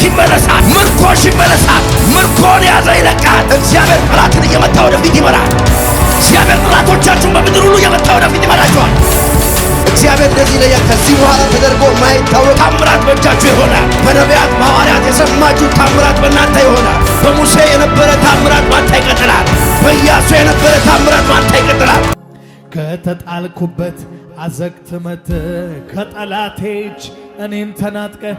ይመለሳል። ምርኮሽ ይመለሳል። ምርኮን ያዘ ይለቃል። እግዚአብሔር ጠላትን እየመታ ወደፊት ይመራል። እግዚአብሔር ጠላቶቻችሁን በምድር ሁሉ እየመታ ወደፊት ይመራቸዋል። እግዚአብሔር እንደዚህ ይለኛል፣ ከዚህ በኋላ ተደርጎ ማይታወቅ ታምራት በእጃችሁ ይሆናል። በነቢያት በሐዋርያት የሰማችሁ ታምራት በእናንተ ይሆናል። በሙሴ የነበረ ታምራት ባንተ ይቀጥላል። በኢያሱ የነበረ ታምራት ባንተ ይቀጥላል። ከተጣልኩበት አዘቅት መጥተህ ከጠላቴ እጅ እኔን ተናጥቀህ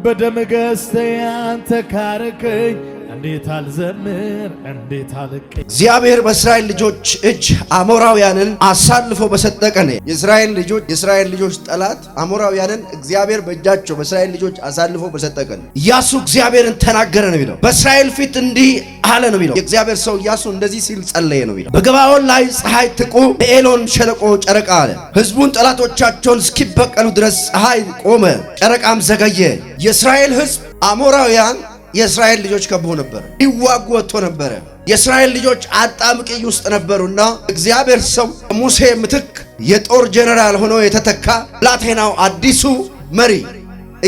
በደም ገዝተህ አንተ ካረከኝ እንዴት አልዘምር እንዴት አልቀኝ። እግዚአብሔር በእስራኤል ልጆች እጅ አሞራውያንን አሳልፎ በሰጠ ቀን የእስራኤል ልጆች ጠላት አሞራውያንን እግዚአብሔር በእጃቸው በእስራኤል ልጆች አሳልፎ በሰጠ ቀን ኢያሱ እግዚአብሔርን ተናገረ ነው የሚለው። በእስራኤል ፊት እንዲህ አለ ነው የሚለው። የእግዚአብሔር ሰው ኢያሱ እንደዚህ ሲል ጸለየ ነው የሚለው። በገባዖን ላይ ፀሐይ ትቁም፣ በኤሎን ሸለቆ ጨረቃ አለ። ሕዝቡን ጠላቶቻቸውን እስኪበቀሉ ድረስ ፀሐይ ቆመ፣ ጨረቃም ዘገየ። የእስራኤል ሕዝብ አሞራውያን የእስራኤል ልጆች ከቦ ነበር፣ ይዋጉ ወጥቶ ነበር። የእስራኤል ልጆች አጣብቂኝ ውስጥ ነበሩና እግዚአብሔር ሰው ሙሴ ምትክ የጦር ጄኔራል ሆኖ የተተካ ብላቴናው አዲሱ መሪ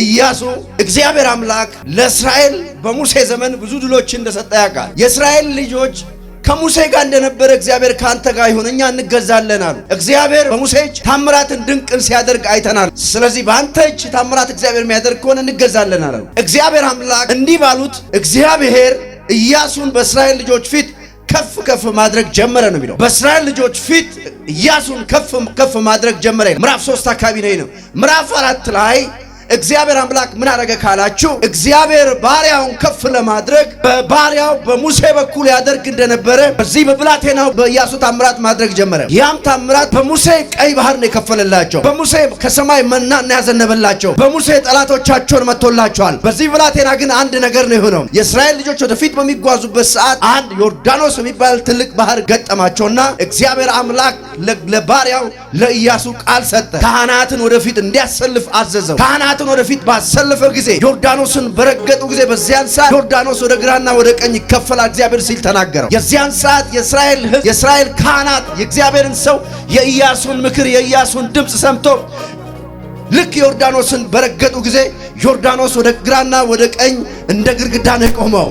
ኢያሱ እግዚአብሔር አምላክ ለእስራኤል በሙሴ ዘመን ብዙ ድሎች እንደሰጠ ያውቃል። የእስራኤል ልጆች ከሙሴ ጋር እንደነበረ እግዚአብሔር ካንተ ጋር ይሁን እኛ እንገዛለን አሉ። እግዚአብሔር በሙሴ እጅ ታምራትን ድንቅን ሲያደርግ አይተናል። ስለዚህ በአንተ እጅ ታምራት እግዚአብሔር የሚያደርግ ከሆነ እንገዛለን አሉ። እግዚአብሔር አምላክ እንዲህ ባሉት እግዚአብሔር ኢያሱን በእስራኤል ልጆች ፊት ከፍ ከፍ ማድረግ ጀመረ ነው የሚለው። በእስራኤል ልጆች ፊት ኢያሱን ከፍ ከፍ ማድረግ ጀመረ። ምዕራፍ 3 አካባቢ ነው። ምዕራፍ 4 ላይ እግዚአብሔር አምላክ ምን አደረገ ካላችሁ እግዚአብሔር ባሪያውን ከፍ ለማድረግ በባሪያው በሙሴ በኩል ያደርግ እንደነበረ በዚህ በብላቴናው በኢያሱ ታምራት ማድረግ ጀመረ። ያም ታምራት በሙሴ ቀይ ባህር ነው የከፈለላቸው። በሙሴ ከሰማይ መናን ያዘነበላቸው። በሙሴ ጠላቶቻቸውን መጥቶላቸዋል። በዚህ ብላቴና ግን አንድ ነገር ነው የሆነው። የእስራኤል ልጆች ወደፊት በሚጓዙበት ሰዓት አንድ ዮርዳኖስ የሚባል ትልቅ ባህር ገጠማቸውና እግዚአብሔር አምላክ ለባሪያው ለኢያሱ ቃል ሰጠ። ካህናትን ወደፊት እንዲያሰልፍ አዘዘው። ካህናትን ወደፊት ባሰለፈ ጊዜ ዮርዳኖስን በረገጡ ጊዜ በዚያን ሰዓት ዮርዳኖስ ወደ ግራና ወደ ቀኝ ይከፈላል እግዚአብሔር ሲል ተናገረው። የዚያን ሰዓት የእስራኤል ሕዝብ የእስራኤል ካህናት የእግዚአብሔርን ሰው የኢያሱን ምክር የኢያሱን ድምፅ ሰምቶ ልክ ዮርዳኖስን በረገጡ ጊዜ ዮርዳኖስ ወደ ግራና ወደ ቀኝ እንደ ግድግዳ ነው የቆመው።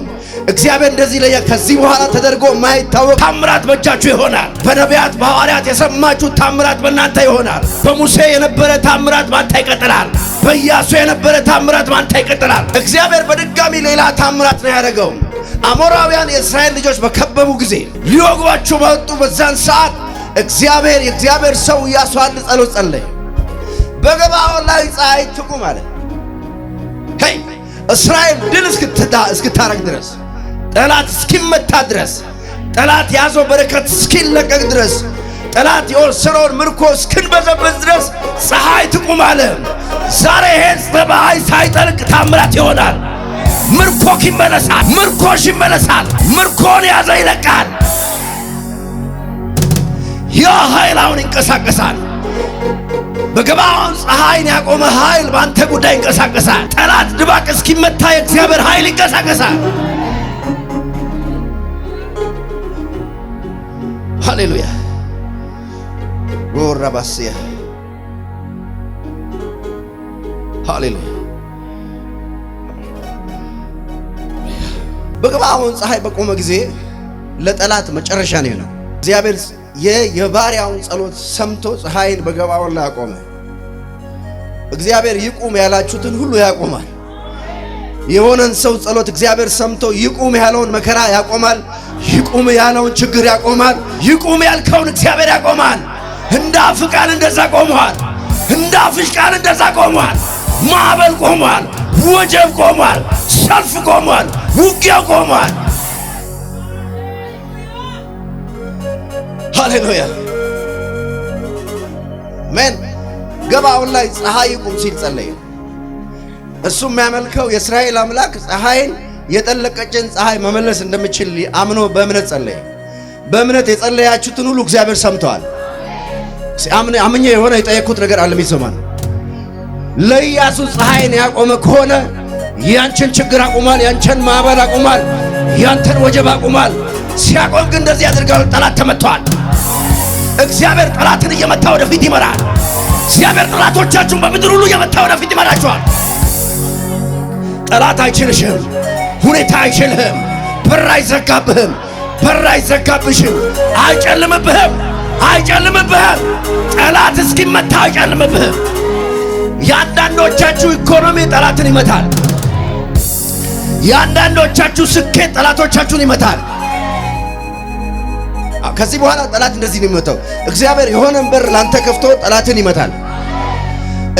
እግዚአብሔር እንደዚህ ይለኛል፣ ከዚህ በኋላ ተደርጎ ማይታወቅ ታምራት በእጃችሁ ይሆናል። በነቢያት በሐዋርያት የሰማችሁ ታምራት በእናንተ ይሆናል። በሙሴ የነበረ ታምራት ባንተ ይቀጥላል። በኢያሱ የነበረ ታምራት ባንተ ይቀጥላል። እግዚአብሔር በድጋሚ ሌላ ታምራት ነው ያደረገው። አሞራውያን የእስራኤል ልጆች በከበቡ ጊዜ ሊወጓቸው በወጡ በዛን ሰዓት የእግዚአብሔር ሰው ኢያሱ አንድ ጸሎት ጸለየ። በገባዖን ላይ ፀሐይ ትቁም አለ። እስራኤል ድል እስክታረግ ድረስ ጠላት እስኪመታ ድረስ ጠላት ያዘው በረከት እስኪለቀቅ ድረስ ጠላት የወሰነውን ምርኮ እስክንበዘበዝ ድረስ ፀሐይ ትቁም አለ። ዛሬ ይሄን ፀሐይ ሳይጠልቅ ታምራት ይሆናል። ምርኮክ ይመለሳል። ምርኮሽ ይመለሳል። ምርኮን ያዘ ይለቃል። ያ ኃይል አሁን ይንቀሳቀሳል። በገባዖን ፀሐይን ያቆመ ኃይል በአንተ ጉዳይ ይንቀሳቀሳል። ጠላት ድባቅ እስኪመታ የእግዚአብሔር ኃይል ይንቀሳቀሳል። ሃሌሉያ ወራባሲያ ሃሌሉያ። በገባዖን ፀሐይ በቆመ ጊዜ ለጠላት መጨረሻ ነው የሆነው። እግዚአብሔር የባሪያውን ጸሎት ሰምቶ ፀሐይን በገባዖን ላይ አቆመ። እግዚአብሔር ይቁም ያላችሁትን ሁሉ ያቆማል። የሆነን ሰው ጸሎት እግዚአብሔር ሰምቶ ይቁም ያለውን መከራ ያቆማል። ይቁም ያለውን ችግር ያቆማል። ይቁም ያልከውን እግዚአብሔር ያቆማል። እንደ አፍ ቃል እንደዛ ቆሟል። እንደ አፍሽ ቃል እንደዛ ቆሟል። ማዕበል ቆሟል። ወጀብ ቆሟል። ሰልፍ ቆሟል። ውጊያ ቆሟል። ሃሌሉያ ሜን። ገባዖን ላይ ፀሐይ ይቁም ሲል ጸለየ። እሱ የሚያመልከው የእስራኤል አምላክ ፀሐይን የጠለቀችን ፀሐይ መመለስ እንደምችል አምኖ በእምነት ጸለየ። በእምነት የጸለያችሁትን ሁሉ እግዚአብሔር ሰምተዋል። አምኜ የሆነ የጠየኩት ነገር አለ የሚሰማን። ለኢያሱ ፀሐይን ያቆመ ከሆነ ያንቺን ችግር አቁሟል። ያንቺን ማዕበል አቁሟል። ያንተን ወጀብ አቁሟል። ሲያቆም ግን እንደዚህ ያደርጋል። ጠላት ተመቷል። እግዚአብሔር ጠላትን እየመታ ወደፊት ይመራል። እግዚአብሔር ጠላቶቻችሁን በምድር ሁሉ እየመታ ወደፊት ይመራቸዋል። ጠላት አይችልሽም። ሁኔታ አይችልህም። በር አይዘጋብህም። በር አይዘጋብሽም። አይጨልምብህም። አይጨልምብህም። ጠላት እስኪመታ አይጨልምብህም። የአንዳንዶቻችሁ ኢኮኖሚ ጠላትን ይመታል። የአንዳንዶቻችሁ ስኬት ጠላቶቻችሁን ይመታል። ከዚህ በኋላ ጠላት እንደዚህ ነው የሚመታው። እግዚአብሔር የሆነን በር ላንተ ከፍቶ ጠላትን ይመታል።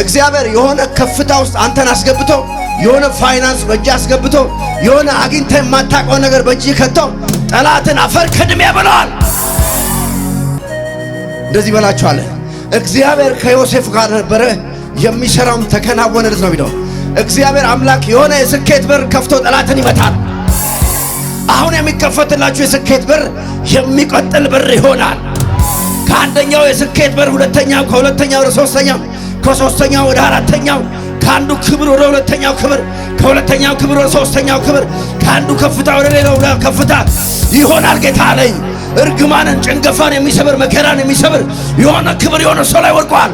እግዚአብሔር የሆነ ከፍታ ውስጥ አንተን አስገብቶ የሆነ ፋይናንስ በእጅ አስገብቶ የሆነ አግኝተ የማታውቀው ነገር በእጅ ከቶ ጠላትን አፈር ከድሜ ብለዋል። እንደዚህ በላችኋል። እግዚአብሔር ከዮሴፍ ጋር ነበረ፣ የሚሰራውም ተከናወነለት ነው የሚለው። እግዚአብሔር አምላክ የሆነ የስኬት በር ከፍቶ ጠላትን ይመታል። አሁን የሚከፈትላችሁ የስኬት በር የሚቀጥል በር ይሆናል። ከአንደኛው የስኬት በር ሁለተኛው፣ ከሁለተኛው ወደ ሶስተኛው፣ ከሶስተኛው ወደ አራተኛው፣ ከአንዱ ክብር ወደ ሁለተኛው ክብር፣ ከሁለተኛው ክብር ወደ ሶስተኛው ክብር፣ ከአንዱ ከፍታ ወደ ሌላው ከፍታ ይሆናል። ጌታ አለኝ። እርግማንን፣ ጭንገፋን የሚሰብር መከራን የሚሰብር የሆነ ክብር የሆነ ሰው ላይ ወድቋል።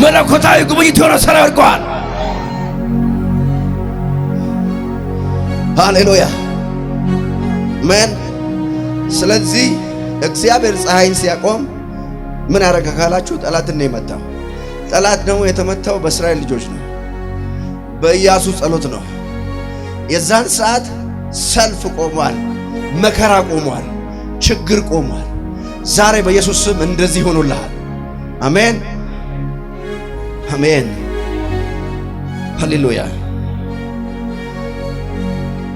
መለኮታዊ ጉብኝት የሆነ ሰው ላይ ወድቋል። ሃሌሉያ ምን። ስለዚህ እግዚአብሔር ፀሐይን ሲያቆም ምን ያደረገ ካላችሁ ጠላትን ነው የመታው። ጠላት ደግሞ የተመታው በእስራኤል ልጆች ነው፣ በኢያሱ ጸሎት ነው። የዛን ሰዓት ሰልፍ ቆሟል፣ መከራ ቆሟል፣ ችግር ቆሟል። ዛሬ በኢየሱስ ስም እንደዚህ ሆኖልሃል። አሜን አሜን ሃሌሉያ።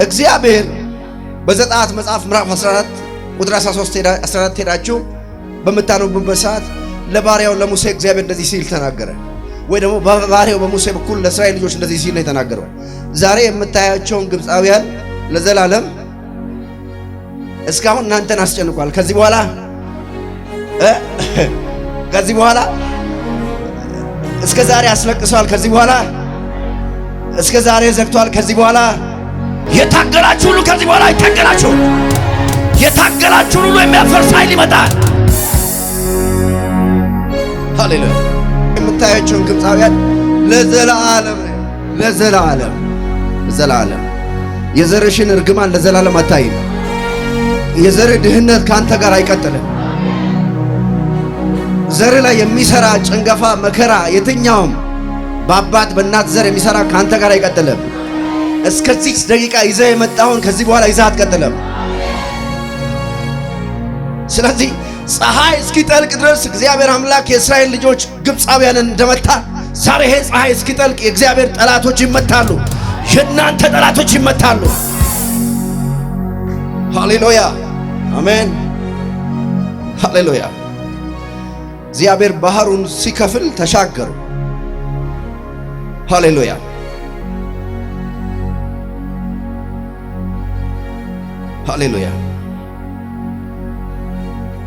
እግዚአብሔር በዘጸአት መጽሐፍ ምዕራፍ 14 ቁጥር 14 ሄዳችሁ በምታነቡበት ሰዓት ለባሪያው ለሙሴ እግዚአብሔር እንደዚህ ሲል ተናገረ። ወይ ደግሞ በባሪያው በሙሴ በኩል ለእስራኤል ልጆች እንደዚህ ሲል ነው የተናገረው። ዛሬ የምታያቸውን ግብፃውያን ለዘላለም እስካሁን እናንተን አስጨንቋል። ከዚህ በኋላ እስከ ዛሬ አስለቅሰዋል። ከዚህ በኋላ እስከ ዛሬ ዘግቷል። ከዚህ በኋላ የታገላችሁ ሁሉ ከዚህ በኋላ አይታገላችሁ። የታገላችሁን ሁሉ የሚያፈርስ ኃይል ይመጣል። ሃሌሉያ። የምታያቸውን ግብፃውያን ለዘላለም የዘርሽን እርግማን ለዘላለም አታይም። የዘር ድህነት ካንተ ጋር አይቀጥልም። ዘር ላይ የሚሰራ ጭንገፋ፣ መከራ፣ የትኛውም በአባት በእናት ዘር የሚሰራ ካንተ ጋር አይቀጥልም። እስከዚህ ደቂቃ ይዘህ የመጣውን ከዚህ በኋላ ይዘህ አትቀጥልም። ስለዚህ ፀሐይ እስኪጠልቅ ድረስ እግዚአብሔር አምላክ የእስራኤል ልጆች ግብፃውያንን እንደመታ ዛሬ ይሄ ፀሐይ እስኪጠልቅ የእግዚአብሔር ጠላቶች ይመታሉ። የእናንተ ጠላቶች ይመታሉ። ሃሌሉያ አሜን ሃሌሉያ። እግዚአብሔር ባህሩን ሲከፍል ተሻገሩ። ሃሌሉያ ሃሌሉያ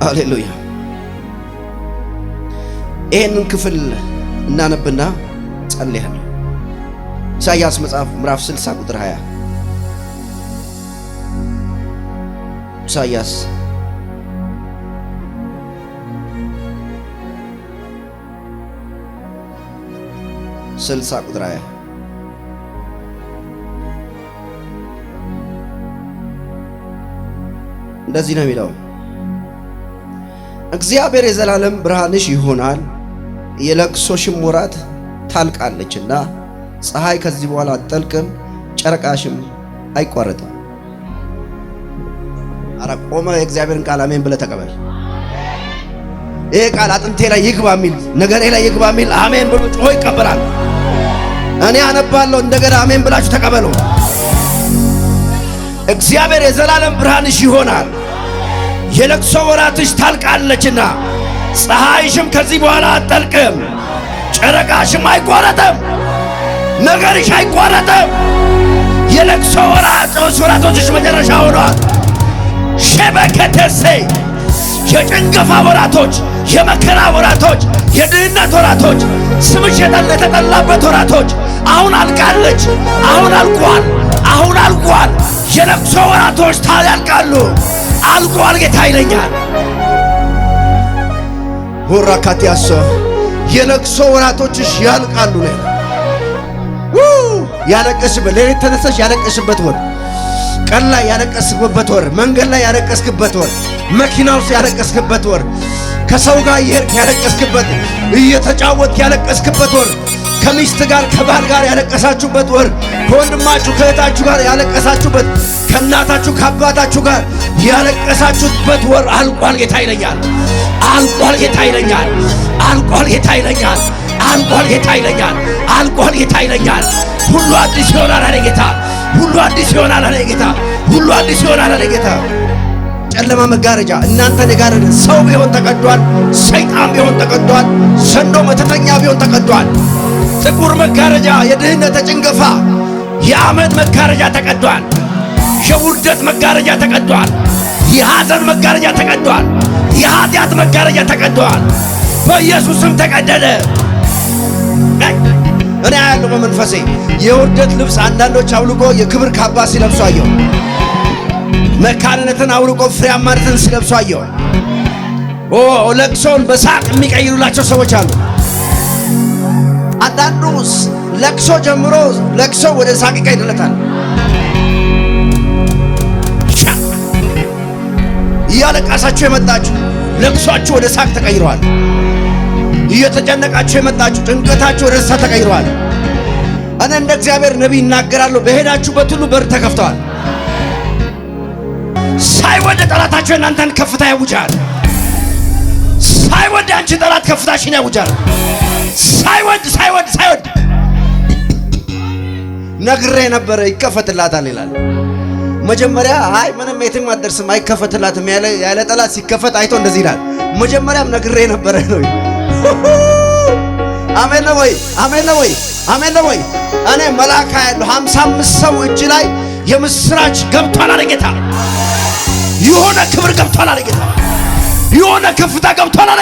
ሃሌሉያ። ይህንን ክፍል እናነብና ጸልያለሁ። ኢሳይያስ መጽሐፍ ምዕራፍ 60 ቁጥር 20 ኢሳይያስ ስልሳ ቁጥር 20 እንደዚህ ነው የሚለው፣ እግዚአብሔር የዘላለም ብርሃንሽ ይሆናል፣ የለቅሶሽም ወራት ታልቃለችና ፀሐይ ከዚህ በኋላ አትጠልቅም፣ ጨረቃሽም አይቋረጥም። አረ ቆመ የእግዚአብሔርን ቃል አሜን ብለህ ተቀበል። ይሄ ቃል አጥንቴ ላይ ይግባ የሚል ነገሬ ላይ ይግባ የሚል አሜን ብሎ ጮሆ ይቀበላል። እኔ አነባለሁ፣ እንደገና አሜን ብላችሁ ተቀበሉ። እግዚአብሔር የዘላለም ብርሃንሽ ይሆናል፣ የለቅሶ ወራትሽ ታልቃለችና ፀሐይሽም ከዚህ በኋላ አትጠልቅም፣ ጨረቃሽም አይቋረጥም፣ ነገርሽ አይቋረጥም። የለቅሶ ወራቶችሽ መጨረሻ ሆኗል። ሸበከተሴ የጭንገፋ ወራቶች፣ የመከራ ወራቶች፣ የድህነት ወራቶች፣ ስምሽ የተጠላበት ወራቶች አሁን አልቃለች። አሁን አልቋል። የለቅሶ ወራቶች ያልቃሉ። አልቋል። ጌታ ይለኛል። ሁራካቲያሶ የለቅሶ ወራቶችሽ ያልቃሉ ነው። ያለቀስበት፣ ሌሊት ተነስተሽ ያለቀስበት ወር፣ ቀን ላይ ያለቀስክበት ወር፣ መንገድ ላይ ያለቀስክበት ወር፣ መኪና ውስጥ ያለቀስክበት ወር፣ ከሰው ጋር እየሄድክ ያለቀስክበት፣ እየተጫወትክ ያለቀስክበት ወር፣ ከሚስት ጋር ከባል ጋር ያለቀሳችሁበት ወር፣ ከወንድማችሁ ከእህታችሁ ጋር ያለቀሳችሁበት፣ ከእናታችሁ ከአባታችሁ ጋር ያለቀሳችሁበት ወር አልቋል። ጌታ ይለኛል፣ አልቋል። ጌታ ይለኛል፣ አልቋል። ጌታ ይለኛል፣ አልቋል። ጌታ ይለኛል፣ አልቋል። ጌታ ይለኛል። ሁሉ አዲስ ይሆናል አለ ጌታ። ሁሉ አዲስ ይሆናል አለ ጌታ። ሁሉ አዲስ ይሆናል አለ ጌታ። ጨለማ መጋረጃ እናንተን የጋረደ ሰው ቢሆን ተቀዷል፣ ሰይጣን ቢሆን ተቀዷል፣ ዘንዶ መተተኛ ቢሆን ተቀዷል። ጥቁር መጋረጃ፣ የድህነት ጭንገፋ፣ የአመድ መጋረጃ ተቀዷል። የውርደት መጋረጃ ተቀዷል። የሐዘን መጋረጃ ተቀዷል። የኃጢአት መጋረጃ ተቀዷል። በኢየሱስም ተቀደደ። እኔ ያለው በመንፈሴ የውርደት ልብስ አንዳንዶች አውልቆ የክብር ካባ ሲለብሱ አየሁ። መካንነትን አውልቆ ፍሬያማነትን ሲለብሱ አየሁ። ለቅሶን በሳቅ የሚቀይሩላቸው ሰዎች አሉ። አንዳንዱ ለቅሶ ጀምሮ ለቅሶ ወደ ሳቅ ይቀይርለታል። እያለቀሳችሁ የመጣችሁ ለቅሷችሁ ወደ ሳቅ ተቀይረዋል። እየተጨነቃችሁ የመጣችሁ ጭንቀታችሁ ወደ ደስታ ተቀይረዋል። እኔ እንደ እግዚአብሔር ነቢይ እናገራለሁ፣ በሄዳችሁበት ሁሉ በር ተከፍተዋል። ሳይወድ ጠላታችሁ እናንተን ከፍታ ያውጃል። ሳይወድ አንቺ ጠላት ከፍታሽን ያውጃል። ሳይወድ ነግሬ ነበረ ይከፈትላታል ይላል። መጀመሪያ አይ ምንም የትም አትደርስም አይከፈትላትም ያለ ጠላት ሲከፈት አይቶ እንደዚህ ይላል። መጀመሪያም ነግሬ ነበረ ነው። አሜን ነው ወይ? አሜን ነው ወይ? አሜን ነው ወይ? እኔ መልአክ ያለው 55 ሰው እጅ ላይ የምስራች ገብቷል አለ ጌታ። የሆነ ክብር ገብቷል አለ ጌታ። የሆነ ከፍታ ገብቷል አለ።